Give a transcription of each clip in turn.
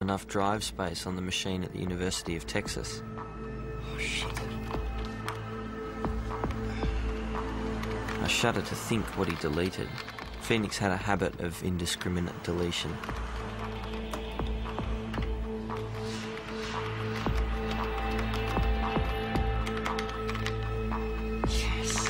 enough drive space on the machine at the University of Texas. Oh, shit. I shudder to think what he deleted. Phoenix had a habit of indiscriminate deletion. Yes.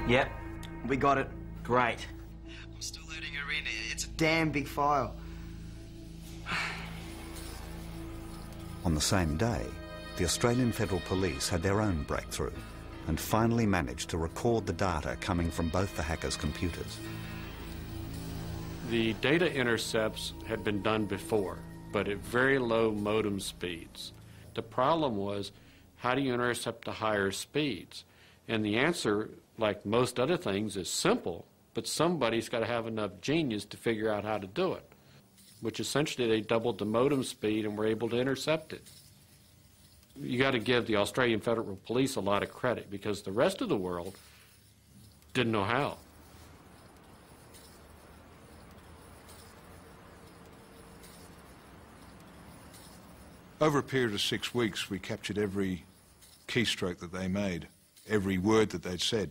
Yep. We got it. Great. I'm still loading her in. It's a damn big file. On the same day, the Australian Federal Police had their own breakthrough and finally managed to record the data coming from both the hackers' computers. The data intercepts had been done before, but at very low modem speeds. The problem was, how do you intercept the higher speeds? And the answer, like most other things, is simple, but somebody's got to have enough genius to figure out how to do it, which essentially they doubled the modem speed and were able to intercept it. You got to give the Australian Federal Police a lot of credit because the rest of the world didn't know how. Over a period of 6 weeks, we captured every keystroke that they made, every word that they'd said.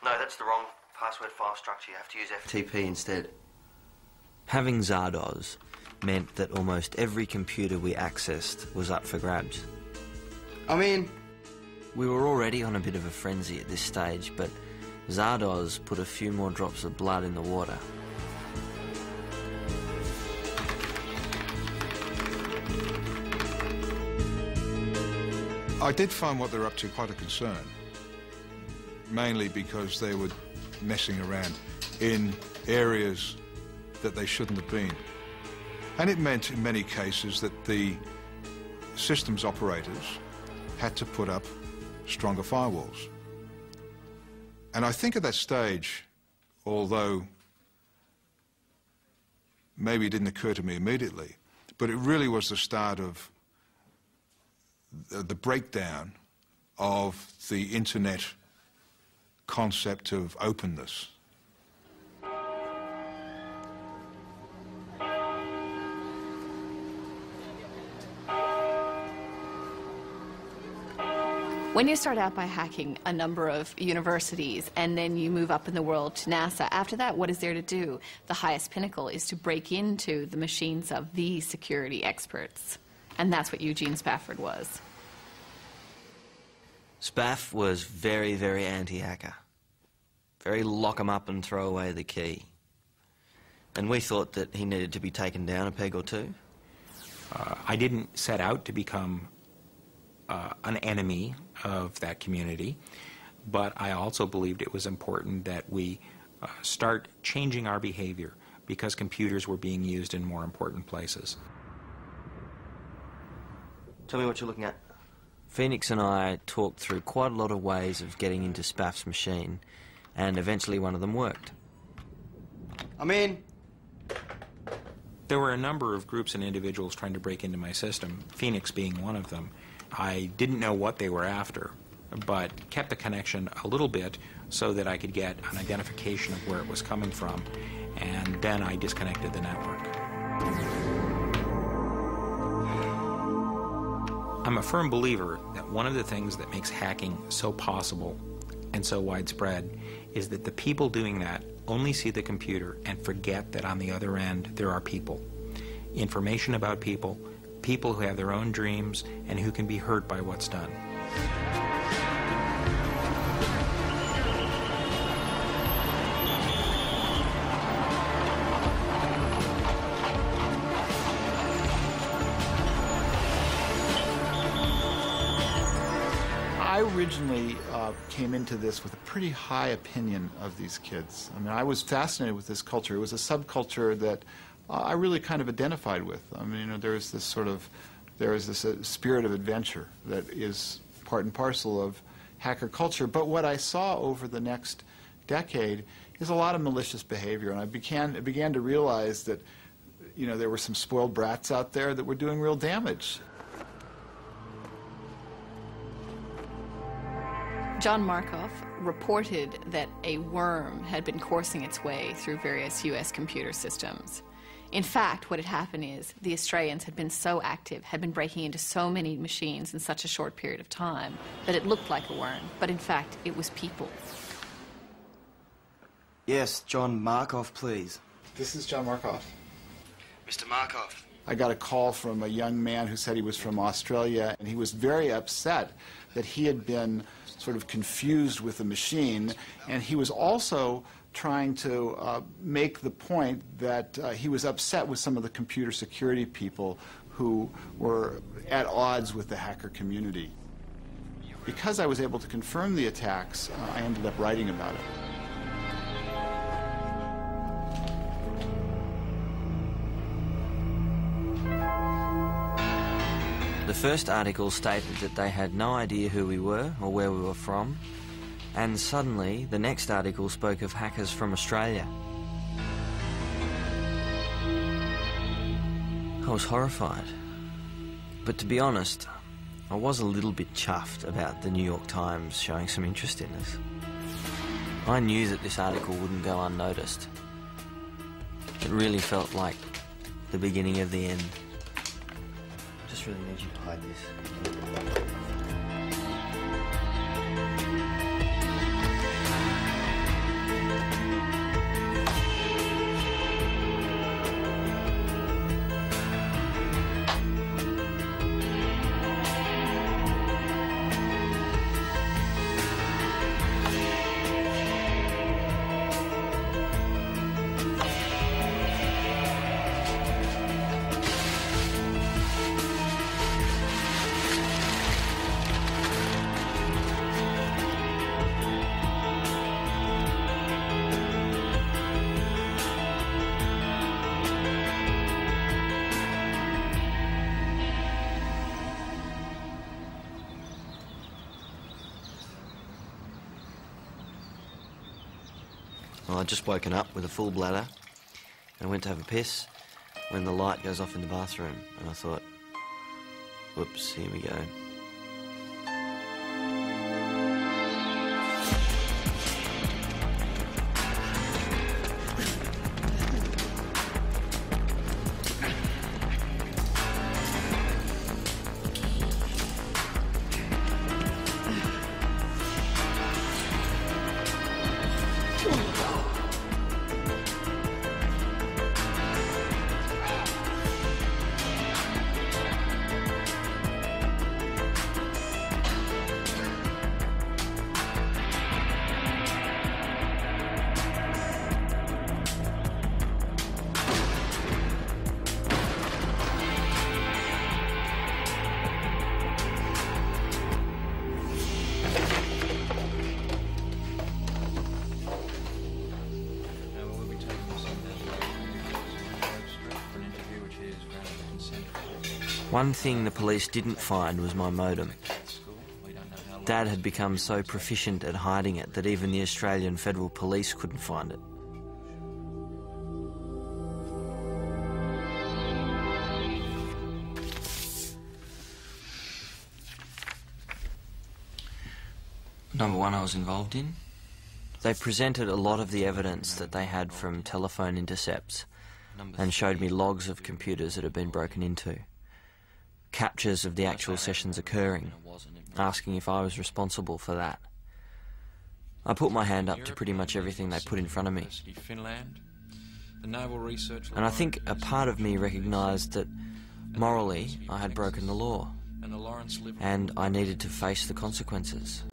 No, that's the wrong password file structure. You have to use FTP instead. Having Zardoz meant that almost every computer we accessed was up for grabs. I'm in. We were already on a bit of a frenzy at this stage, but Zardoz put a few more drops of blood in the water. I did find what they were up to quite a concern, mainly because they were messing around in areas that they shouldn't have been. And it meant, in many cases, that the systems operators had to put up stronger firewalls. And I think at that stage, although maybe it didn't occur to me immediately, but it really was the start of the breakdown of the internet concept of openness. When you start out by hacking a number of universities and then you move up in the world to NASA, after that, what is there to do? The highest pinnacle is to break into the machines of the security experts. And that's what Eugene Spafford was. Spaff was very, very anti-hacker. Very lock 'em up and throw away the key. And we thought that he needed to be taken down a peg or two. I didn't set out to become an enemy of that community, but I also believed it was important that we start changing our behavior because computers were being used in more important places. Tell me what you're looking at. Phoenix and I talked through quite a lot of ways of getting into Spaff's machine, and eventually one of them worked. I'm in. There were a number of groups and individuals trying to break into my system, Phoenix being one of them. I didn't know what they were after, but kept the connection a little bit so that I could get an identification of where it was coming from, and then I disconnected the network. I'm a firm believer that one of the things that makes hacking so possible and so widespread is that the people doing that only see the computer and forget that on the other end there are people. Information about people, people who have their own dreams and who can be hurt by what's done. I originally came into this with a pretty high opinion of these kids. I mean, I was fascinated with this culture. It was a subculture that I really kind of identified with. I mean, you know, there is this spirit of adventure that is part and parcel of hacker culture. But what I saw over the next decade is a lot of malicious behavior. And I began to realize that, you know, there were some spoiled brats out there that were doing real damage. John Markoff reported that a worm had been coursing its way through various U.S. computer systems. In fact, what had happened is the Australians had been so active, had been breaking into so many machines in such a short period of time, that it looked like a worm, but in fact, it was people. Yes, John Markoff, please. This is John Markoff. Mr. Markoff. I got a call from a young man who said he was from Australia, and he was very upset that he had been sort of confused with the machine, and he was also trying to make the point that he was upset with some of the computer security people who were at odds with the hacker community. Because I was able to confirm the attacks, I ended up writing about it. The first article stated that they had no idea who we were or where we were from, and suddenly the next article spoke of hackers from Australia. I was horrified, but to be honest, I was a little bit chuffed about the New York Times showing some interest in us. I knew that this article wouldn't go unnoticed. It really felt like the beginning of the end. I just really need you to hide this. Well, I'd just woken up with a full bladder and went to have a piss when the light goes off in the bathroom, and I thought, whoops, here we go. One thing the police didn't find was my modem. Dad had become so proficient at hiding it that even the Australian Federal Police couldn't find it. Number one I was involved in. They presented a lot of the evidence that they had from telephone intercepts and showed me logs of computers that had been broken into. Captures of the actual sessions occurring, asking if I was responsible for that. I put my hand up to pretty much everything they put in front of me. And I think a part of me recognised that morally I had broken the law, and I needed to face the consequences.